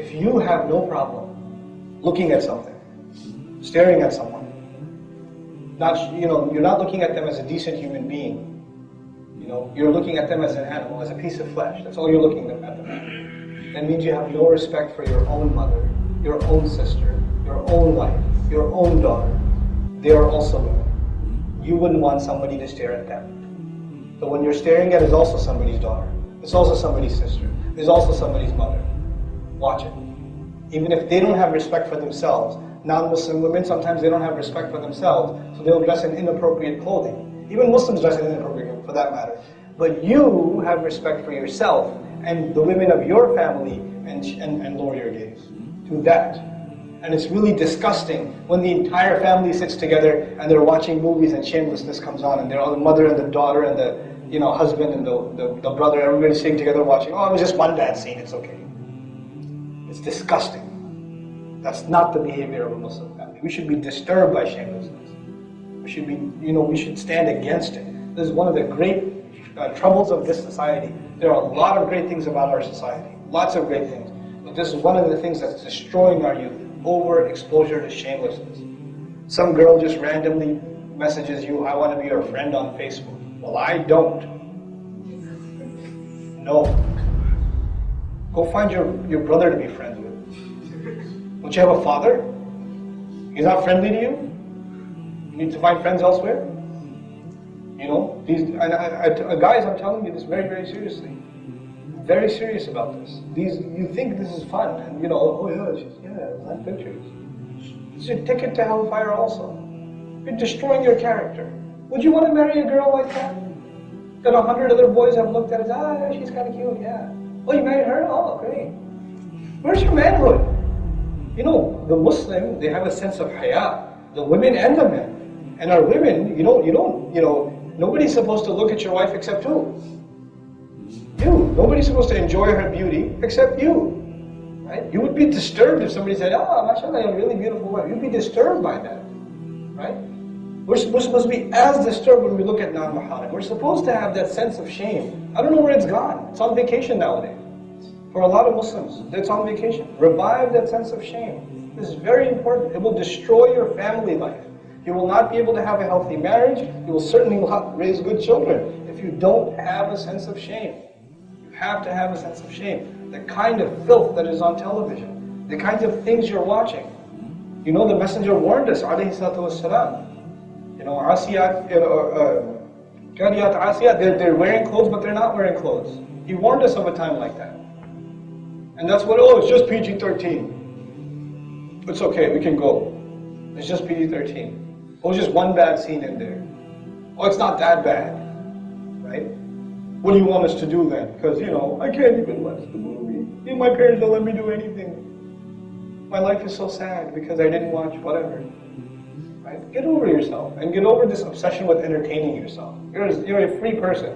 if you have no problem looking at something, staring at someone, you're not looking at them as a decent human being. You're looking at them as an animal, as a piece of flesh. That's all you're looking at them as. That means you have no respect for your own mother, your own sister, your own wife, your own daughter. They are also women. You wouldn't want somebody to stare at them. The one you're staring at is also somebody's daughter. It's also somebody's sister. It's also somebody's mother. Watch it. Even if they don't have respect for themselves, non-Muslim women, sometimes they don't have respect for themselves, so they'll dress in inappropriate clothing. Even Muslims dress in inappropriate, for that matter. But you have respect for yourself and the women of your family and lower your gaze. Do that. And it's really disgusting when the entire family sits together and they're watching movies and shamelessness comes on and they're all the mother and the daughter and the husband and the brother, everybody's sitting together watching. Oh, it was just one bad scene, it's okay. It's disgusting. That's not the behavior of a Muslim family. We should be disturbed by shamelessness. We should be, we should stand against it. This is one of the great troubles of this society. There are a lot of great things about our society. Lots of great things. But this is one of the things that's destroying our youth. Overexposure to shamelessness. Some girl just randomly messages you, I want to be your friend on Facebook. Well, I don't. No. Go find your brother to be friends with. Don't you have a father? He's not friendly to you? You need to find friends elsewhere? Guys, I'm telling you this very, very seriously. Very serious about this. You think this is fun, and nice pictures. It's a ticket to hellfire also. You're destroying your character. Would you want to marry a girl like that? That 100 other boys have looked at as, she's kind of cute, yeah. Oh, you married her? Oh, great. Where's your manhood? The Muslim, they have a sense of Haya, the women and the men. And our women, nobody's supposed to look at your wife except who? You. Nobody's supposed to enjoy her beauty except you. Right? You would be disturbed if somebody said, mashallah, you're a really beautiful wife. You'd be disturbed by that. Right? We're supposed to be as disturbed when we look at non-maharim. We're supposed to have that sense of shame. I don't know where it's gone. It's on vacation nowadays. For a lot of Muslims, it's on vacation. Revive that sense of shame. This is very important. It will destroy your family life. You will not be able to have a healthy marriage. You will certainly not raise good children if you don't have a sense of shame. Have to have a sense of shame. The kind of filth that is on television, the kinds of things you're watching. The Messenger warned us, alayhi sallam. They're wearing clothes, but they're not wearing clothes. He warned us of a time like that. And that's it's just PG-13. It's okay, we can go. It's just PG-13. Oh, it's just one bad scene in there. Oh, it's not that bad. Right? What do you want us to do then? Because, I can't even watch the movie. My parents don't let me do anything. My life is so sad because I didn't watch whatever. Right? Get over yourself and get over this obsession with entertaining yourself. You're a free person.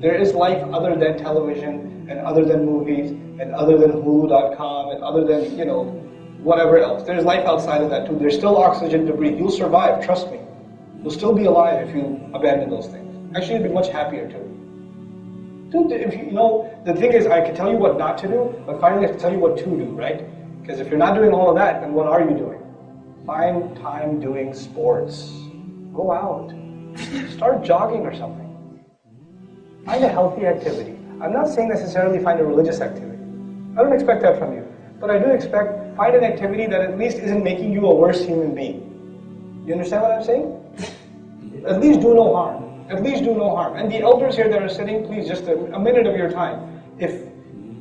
There is life other than television and other than movies and other than Hulu.com and other than, whatever else. There's life outside of that too. There's still oxygen to breathe. You'll survive, trust me. You'll still be alive if you abandon those things. Actually, you'll be much happier too. The thing is, I can tell you what not to do, but finally I have to tell you what to do, right? Because if you're not doing all of that, then what are you doing? Find time doing sports. Go out. Start jogging or something. Find a healthy activity. I'm not saying necessarily find a religious activity. I don't expect that from you. But I do expect, find an activity that at least isn't making you a worse human being. You understand what I'm saying? At least do no harm. At least do no harm. And the elders here that are sitting, please, just a minute of your time. If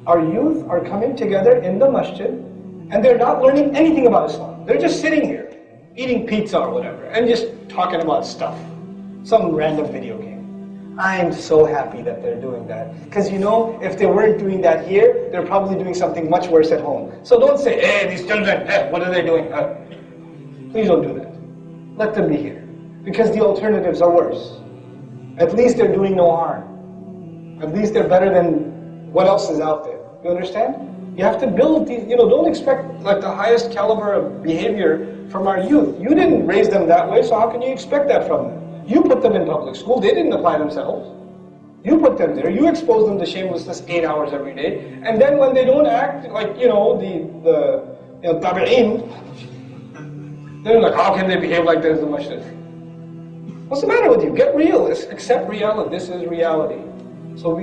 our youth are coming together in the masjid, and they're not learning anything about Islam, they're just sitting here, eating pizza or whatever, and just talking about stuff. Some random video game. I'm so happy that they're doing that. Because if they weren't doing that here, they're probably doing something much worse at home. So don't say, hey, these children, what are they doing? Please don't do that. Let them be here. Because the alternatives are worse. At least they're doing no harm. At least they're better than what else is out there. You understand? You have to build these, don't expect like the highest caliber of behavior from our youth. You didn't raise them that way, so how can you expect that from them? You put them in public school, they didn't apply themselves. You put them there, you expose them to shamelessness 8 hours every day, and then when they don't act like, the tabi'een, they're like, how can they behave like this in the masjid? What's the matter with you? Get real, accept reality, this is reality. So,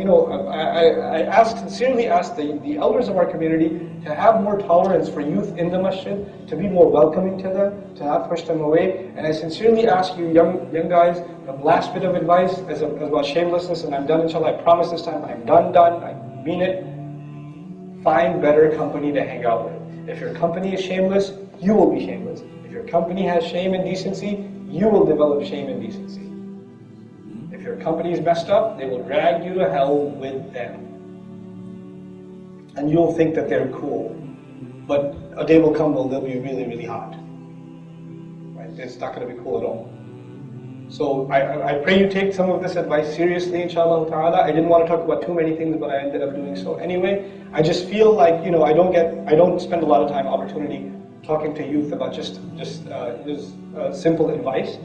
I sincerely ask the elders of our community to have more tolerance for youth in the masjid, to be more welcoming to them, to not push them away. And I sincerely ask you, young guys, the last bit of advice is about shamelessness, and I'm done, inshallah. I promise this time, I'm done, I mean it. Find better company to hang out with. If your company is shameless, you will be shameless. If your company has shame and decency, you will develop shame and decency. If your company is messed up, they will drag you to hell with them. And you'll think that they're cool. But a day will come when they'll be really, really hot. Right? It's not going to be cool at all. So I pray you take some of this advice seriously, inshallah ta'ala. I didn't want to talk about too many things, but I ended up doing so anyway. I just feel like, I don't spend a lot of opportunity talking to youth about just simple advice.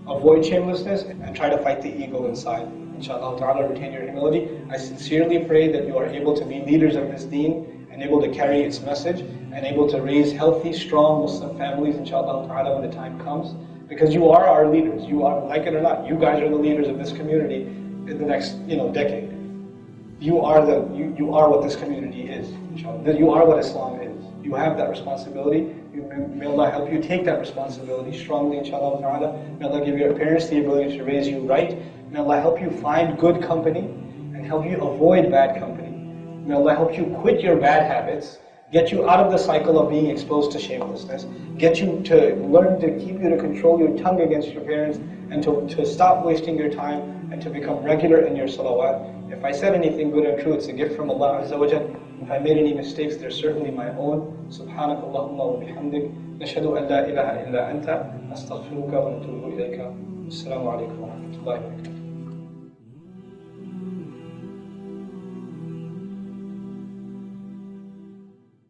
Avoid shamelessness and try to fight the ego inside. Inshallah ta'ala, retain your humility. I sincerely pray that you are able to be leaders of this deen and able to carry its message and able to raise healthy, strong Muslim families, inshallah ta'ala, when the time comes. Because you are our leaders. You are, like it or not, you guys are the leaders of this community in the next, decade. You are what this community is, inshallah. You are what Islam is. You have that responsibility. May Allah help you take that responsibility strongly, inshallah ta'ala. May Allah give your parents the ability to raise you right. May Allah help you find good company and help you avoid bad company. May Allah help you quit your bad habits, get you out of the cycle of being exposed to shamelessness, get you to learn to keep you to control your tongue against your parents, and to stop wasting your time and to become regular in your salawat. If I said anything good and true, it's a gift from Allah Azza wa Jal. If I made any mistakes, they're certainly my own. Subhanak Allahumma wa bihamdik. Nashhadu an la ilaha illa anta. Astaghfiruka wa natubu ilayka. Assalamu alaikum wa rahmatullahi wa barakatuh.